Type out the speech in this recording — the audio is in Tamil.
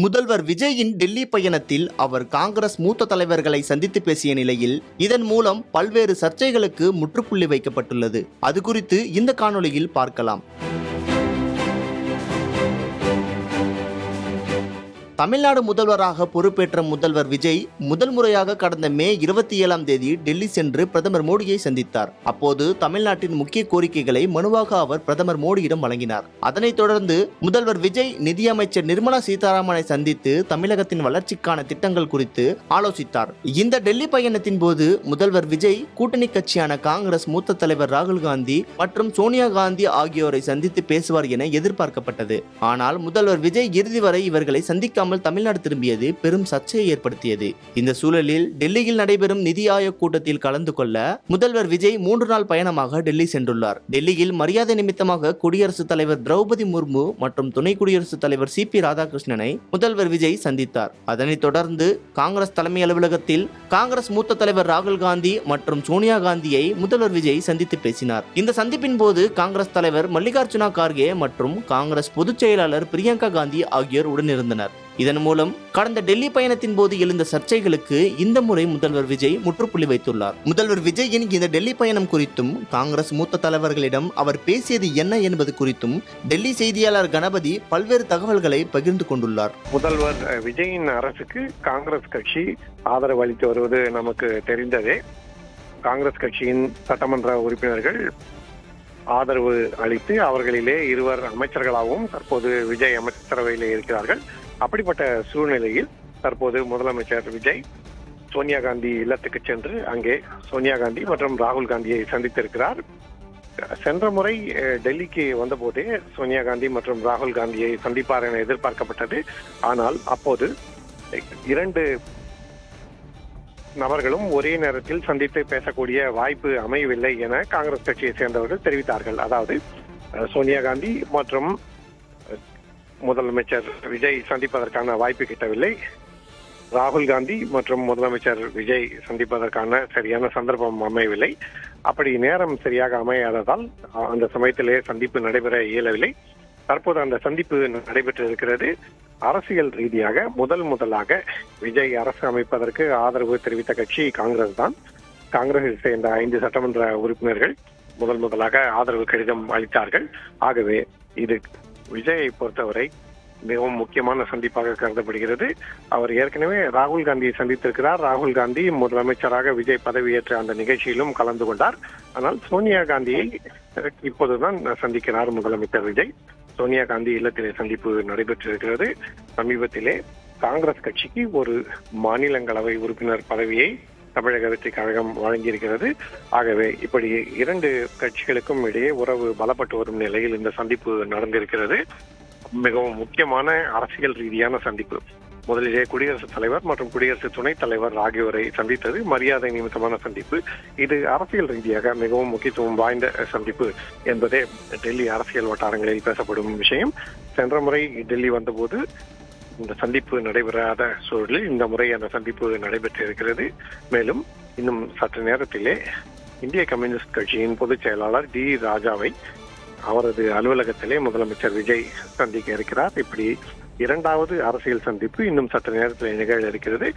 முதல்வர் விஜயின் டெல்லி பயணத்தில் அவர் காங்கிரஸ் மூத்த தலைவர்களை சந்தித்து பேசிய நிலையில் இதன் மூலம் பல்வேறு சர்ச்சைகளுக்கு முற்றுப்புள்ளி வைக்கப்பட்டுள்ளது. அது குறித்து இந்த காணொளியில் பார்க்கலாம். தமிழ்நாடு முதல்வராக பொறுப்பேற்ற முதல்வர் விஜய் முதல் முறையாக கடந்த மே 27 டெல்லி சென்று பிரதமர் மோடியை சந்தித்தார். அப்போது தமிழ்நாட்டின் முக்கிய கோரிக்கைகளை மனுவாக அவர் பிரதமர் மோடியிடம் வழங்கினார். அதனைத் தொடர்ந்து முதல்வர் விஜய் நிதியமைச்சர் நிர்மலா சீதாராமனை சந்தித்து தமிழகத்தின் வளர்ச்சிக்கான திட்டங்கள் குறித்து ஆலோசித்தார். இந்த டெல்லி பயணத்தின் போது முதல்வர் விஜய் கூட்டணி கட்சியான காங்கிரஸ் மூத்த தலைவர் ராகுல் காந்தி மற்றும் சோனியா காந்தி ஆகியோரை சந்தித்து பேசுவார் என எதிர்பார்க்கப்பட்டது. ஆனால் முதல்வர் விஜய் இறுதி வரை இவர்களை சந்திக்க தமிழ்நாடு திரும்பியது பெரும் சர்ச்சையை ஏற்படுத்தியது. இந்த சூழலில் டெல்லியில் நடைபெறும் நிதி ஆயோக் கூட்டத்தில் கலந்து கொள்ள முதல்வர் விஜய் 3 நாள் பயணமாக டெல்லி சென்றுள்ளார். டெல்லியில் மரியாதை நிமித்தமாக குடியரசுத் தலைவர் திரௌபதி முர்மு மற்றும் துணை குடியரசுத் தலைவர் CP ராதாகிருஷ்ணனை முதல்வர் விஜய் சந்தித்தார். அதனைத் தொடர்ந்து காங்கிரஸ் தலைமை அலுவலகத்தில் காங்கிரஸ் மூத்த தலைவர் ராகுல் காந்தி மற்றும் சோனியா காந்தியை முதல்வர் விஜய் சந்தித்து பேசினார். இந்த சந்திப்பின் போது காங்கிரஸ் தலைவர் மல்லிகார்ஜுனா கார்கே மற்றும் காங்கிரஸ் பொதுச் செயலாளர் பிரியங்கா காந்தி ஆகியோர் உடனிருந்தனர். இதன் மூலம் கடந்த டெல்லி பயணத்தின் போது எழுந்த சர்ச்சைகளுக்கு இந்த முறை முதல்வர் விஜய் முற்றுப்புள்ளி வைத்துள்ளார். முதல்வர் விஜயின் இந்த டெல்லி பயணம் குறித்தும் காங்கிரஸ் மூத்த தலைவர்களிடம் அவர் பேசியது என்ன என்பது குறித்தும் டெல்லி செய்தியாளர் கணபதி பல்வேறு தகவல்களை பகிர்ந்து கொண்டுள்ளார். முதல்வர் விஜயின் அரசுக்கு காங்கிரஸ் கட்சி ஆதரவு அளித்து வருவது நமக்கு தெரிந்ததே. காங்கிரஸ் கட்சியின் சட்டமன்ற உறுப்பினர்கள் ஆதரவு அளித்து அவர்களிலே 2 அமைச்சர்களாகவும் தற்போது விஜய் அமைச்சரவையிலே இருக்கிறார்கள். அப்படிப்பட்ட சூழ்நிலையில் தற்போது முதலமைச்சர் விஜய் சோனியா காந்தி இல்லத்துக்கு சென்று அங்கே சோனியா காந்தி மற்றும் ராகுல் காந்தியை சந்தித்திருக்கிறார். சென்ற முறை டெல்லிக்கு வந்தபோதே சோனியா காந்தி மற்றும் ராகுல் காந்தியை சந்திப்பார் என எதிர்பார்க்கப்பட்டது. ஆனால் அப்போது 2 நபர்களும் ஒரே நேரத்தில் சந்தித்து பேசக்கூடிய வாய்ப்பு அமையவில்லை என காங்கிரஸ் கட்சியை சேர்ந்தவர்கள் தெரிவித்தார்கள். அதாவது சோனியா காந்தி மற்றும் முதலமைச்சர் விஜய் சந்திப்பதற்கான வாய்ப்பு கிட்டவில்லை. ராகுல் காந்தி மற்றும் முதலமைச்சர் விஜய் சந்திப்பதற்கான சரியான சந்தர்ப்பம் அமையவில்லை. அப்படி நேரம் சரியாக அமையாததால் அந்த சமயத்திலே சந்திப்பு நடைபெற இயலவில்லை. தற்போது அந்த சந்திப்பு நடைபெற்று இருக்கிறது. அரசியல் ரீதியாக முதலாக விஜய் அரசு அமைப்பதற்கு ஆதரவு தெரிவித்த கட்சி காங்கிரஸ் தான். காங்கிரஸை சேர்ந்த 5 சட்டமன்ற உறுப்பினர்கள் முதலாக ஆதரவு கடிதம் அளித்தார்கள். ஆகவே இது விஜயை பொறுத்தவரை மிகவும் முக்கியமான சந்திப்பாக கருதப்படுகிறது. அவர் ஏற்கனவே ராகுல் காந்தியை சந்தித்திருக்கிறார். ராகுல் காந்தி முதலமைச்சராக விஜய் பதவியேற்ற அந்த நிகழ்ச்சியிலும் கலந்து கொண்டார். ஆனால் சோனியா காந்தியை இப்போதுதான் சந்திக்கிறார் முதலமைச்சர் விஜய். சோனியா காந்தி இல்லத்திலே சந்திப்பு நடைபெற்றிருக்கிறது. சமீபத்திலே காங்கிரஸ் கட்சிக்கு ஒரு மாநிலங்களவை உறுப்பினர் பதவியை தமிழக வெற்றி கழகம் வழங்கியிருக்கிறது. ஆகவே இப்படி 2 கட்சிகளுக்கும் இடையே உறவு பலப்பட்டு வரும் நிலையில் இந்த சந்திப்பு நடந்திருக்கிறது. மிகவும் முக்கியமான அரசியல் ரீதியான சந்திப்பு. முதலிலே குடியரசுத் தலைவர் மற்றும் குடியரசு துணைத் தலைவர் ஆகியோரை சந்தித்தது மரியாதை நிமித்தமான சந்திப்பு. இது அரசியல் ரீதியாக மிகவும் முக்கியத்துவம் வாய்ந்த சந்திப்பு என்பதே டெல்லி அரசியல் வட்டாரங்களில் பேசப்படும் விஷயம். சென்ற முறை டெல்லி வந்தபோது இந்த சந்திப்பு நடைபெறாத சூழலில் இந்த முறை அந்த சந்திப்பு நடைபெற்றிருக்கிறது. மேலும் இன்னும் சற்று நேரத்திலே இந்திய கம்யூனிஸ்ட் கட்சியின் பொதுச் செயலாளர் டி ராஜாவை அவரது அலுவலகத்திலே முதலமைச்சர் விஜய் சந்திக்க இருக்கிறார். இப்படி 2வது அரசியல் சந்திப்பு இன்னும் சற்று நேரத்தில் நிகழ இருக்கிறது.